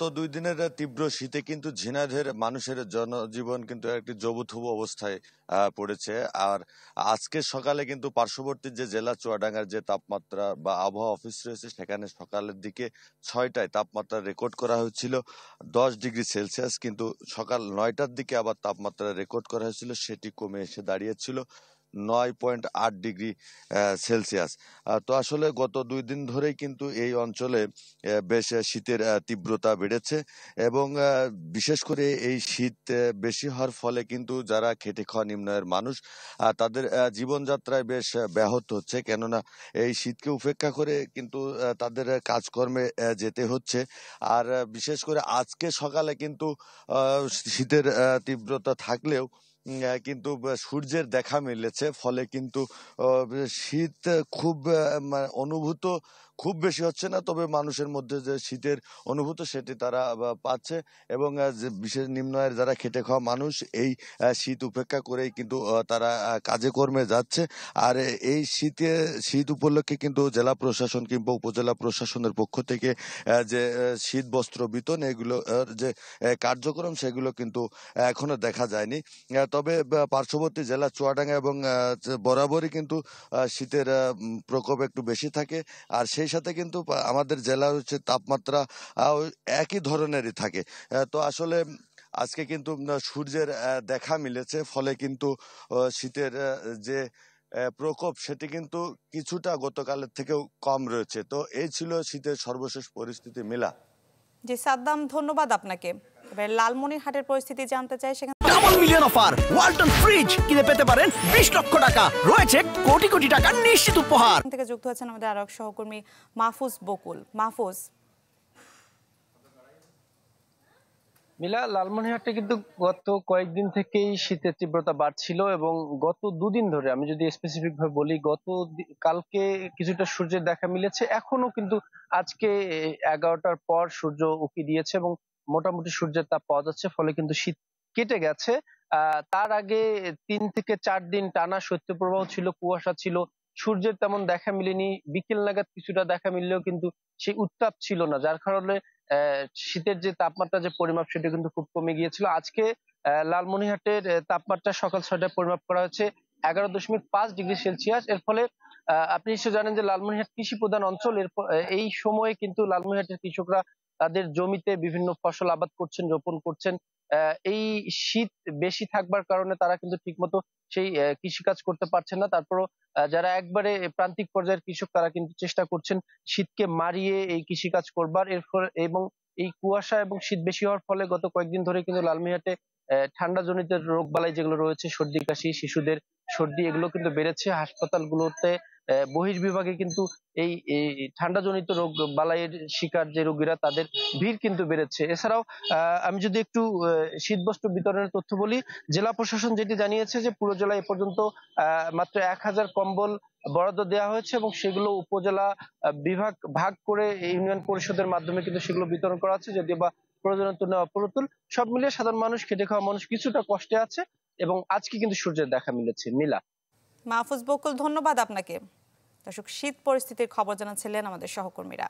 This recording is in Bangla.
গত 2 দিনের তীব্র শীতে কিন্তু ঝিনাইদহের মানুষের জনজীবন কিন্তু একটি জবুথবু অবস্থায় পড়েছে। আর আজকে সকালে কিন্তু পার্শ্ববর্তী যে জেলা চুয়াডাঙ্গার যে তাপমাত্রা বা আবহাওয়া অফিস রয়েছে সেখানে সকালের দিকে 6টায় তাপমাত্রা রেকর্ড করা হয়েছিল 10 ডিগ্রি সেলসিয়াস, কিন্তু সকাল 9টার দিকে আবার তাপমাত্রা রেকর্ড করা হয়েছিল, সেটি কমে এসে দাঁড়িয়েছিল 9.8 ডিগ্রি সেলসিয়াস। তো আসলে গত 2 দিন ধরেই কিন্তু এই অঞ্চলে বেশ শীতের তীব্রতা বেড়েছে এবং বিশেষ করে এই শীত বেশি হওয়ার ফলে কিন্তু যারা খেটে খাওয়া নিম্ন আয়ের মানুষ তাদের জীবনযাত্রায় বেশ ব্যাহত হচ্ছে, কেননা এই শীতকে উপেক্ষা করে কিন্তু তাদের কাজকর্মে যেতে হচ্ছে। আর বিশেষ করে আজকে সকালে কিন্তু শীতের তীব্রতা থাকলেও কিন্তু সূর্যের দেখা মিলেছে, ফলে কিন্তু শীত খুব অনুভূত খুব বেশি হচ্ছে না, তবে মানুষের মধ্যে যে শীতের অনুভূত সেটি তারা পাচ্ছে। এবং যে বিশেষ নিম্ন আয়ের যারা খেটে খাওয়া মানুষ এই শীত উপেক্ষা করেই কিন্তু তারা কাজে কর্মে যাচ্ছে। আর এই শীত উপলক্ষে কিন্তু জেলা প্রশাসন কিংবা উপজেলা প্রশাসনের পক্ষ থেকে যে শীত বস্ত্র বিতরণ এগুলো যে কার্যক্রম সেগুলো কিন্তু এখনো দেখা যায়নি। তবে পার্শ্ববর্তী জেলা চুয়াডাঙ্গা এবং বরাবরই কিন্তু শীতের প্রকোপ একটু বেশি থাকে। আর সেই সাথে কিন্তু আমাদের জেলা হচ্ছে তাপমাত্রা একই ধরনেরই থাকে। তো আসলে আজকে কিন্তু সূর্যের দেখা মিলেছে, ফলে কিন্তু শীতের যে প্রকোপ সেটি কিন্তু কিছুটা গতকালের থেকেও কম রয়েছে। তো এই ছিল শীতের সর্বশেষ পরিস্থিতি। মিলা। জি সাদ্দাম, ধন্যবাদ আপনাকে। এবার লালমনিরহাটের পরিস্থিতি জানতে চাই। সেখানে double million offer, Walton fridge কিনে পেতে পারেন 20 লক্ষ টাকা, রয়েছে কোটি কোটি টাকার নিশ্চিত উপহার। থেকে যুক্ত হচ্ছেন আমাদের আরো এক সহকর্মী মাহফুজ বকুল। মাহফুজ। মিলা, লালমনিরহাটে কিন্তু গত কয়েকদিন থেকেই শীতের তীব্রতা বাড়ছিল এবং গত দুদিন ধরে আমি যদি স্পেসিফিক ভাবে বলি, কালকে কিছুটা সূর্যের দেখা মিলেছে, এখনো কিন্তু আজকে 11টার পর সূর্য উঁকি দিয়েছে এবং মোটামুটি সূর্যের তাপ পাওয়া যাচ্ছে, ফলে কিন্তু শীত কেটে গেছে। তার আগে 3 থেকে 4 দিন টানা শৈত্যপ্রবাহ ছিল, কুয়াশা ছিল, সূর্যের তেমন দেখা মিলেনি। বিকেল নাগাদ কিছুটা দেখা মিললেও কিন্তু সেই উত্তাপ ছিল না, যার কারণে শীতের যে তাপমাত্রা যে পরিমাপ সেটা কিন্তু খুব কমে গিয়েছিল। আজকে লালমনিরহাটের তাপমাত্রা সকাল 6টায় পরিমাপ করা হয়েছে 11.5 ডিগ্রি সেলসিয়াস। এর ফলে আপনি নিশ্চয় জানেন যে লালমনিরহাট কৃষি প্রধান অঞ্চল। এই সময়ে কিন্তু লালমনিরহাটের কৃষকরা তাদের জমিতে বিভিন্ন ফসল আবাদ করছেন, রোপণ করছেন। এই শীত বেশি থাকবার কারণে তারা কিন্তু ঠিকমতো সেই কৃষিকাজ করতে পারছেন না। তারপরও যারা একবারে প্রান্তিক পর্যায়ের কৃষক তারা কিন্তু চেষ্টা করছেন শীতকে মারিয়ে এই কৃষিকাজ করবার। এর ফলে এবং এই কুয়াশা এবং শীত বেশি হওয়ার ফলে গত কয়েকদিন ধরে কিন্তু লালমনিরহাটে ঠান্ডা জনিত রোগ বালাই যেগুলো রয়েছে, সর্দি কাশি, শিশুদের সর্দি, এগুলো কিন্তু বেড়েছে। হাসপাতালগুলোতে বহির্বিভাগে কিন্তু এই ঠান্ডা জনিত রোগ বালাইয়ের শিকার যে রোগীরা তাদের ভিড় কিন্তু বেড়েছে। এছাড়াও আমি যদি একটু শীতবস্ত্র বিতরণের তথ্য বলি, জেলা প্রশাসন যেটি জানিয়েছে যে পুরো জেলায় এ পর্যন্ত মাত্র 1000 কম্বল বরাদ্দ দেওয়া হয়েছে এবং সেগুলো উপজেলা বিভাগ ভাগ করে ইউনিয়ন পরিষদের মাধ্যমে কিন্তু সেগুলো বিতরণ করা হচ্ছে, যদিও বা প্রয়োজনের তুলনায় অপ্রতুল। সব মিলিয়ে সাধারণ মানুষ, খেটে খাওয়া মানুষ কিছুটা কষ্টে আছে এবং আজকে কিন্তু সূর্যের দেখা মিলেছে। মিলা। মাহফুজ বকুল, ধন্যবাদ আপনাকে। দর্শক, শীত পরিস্থিতির খবর জানাচ্ছিলেন আমাদের সহকর্মীরা।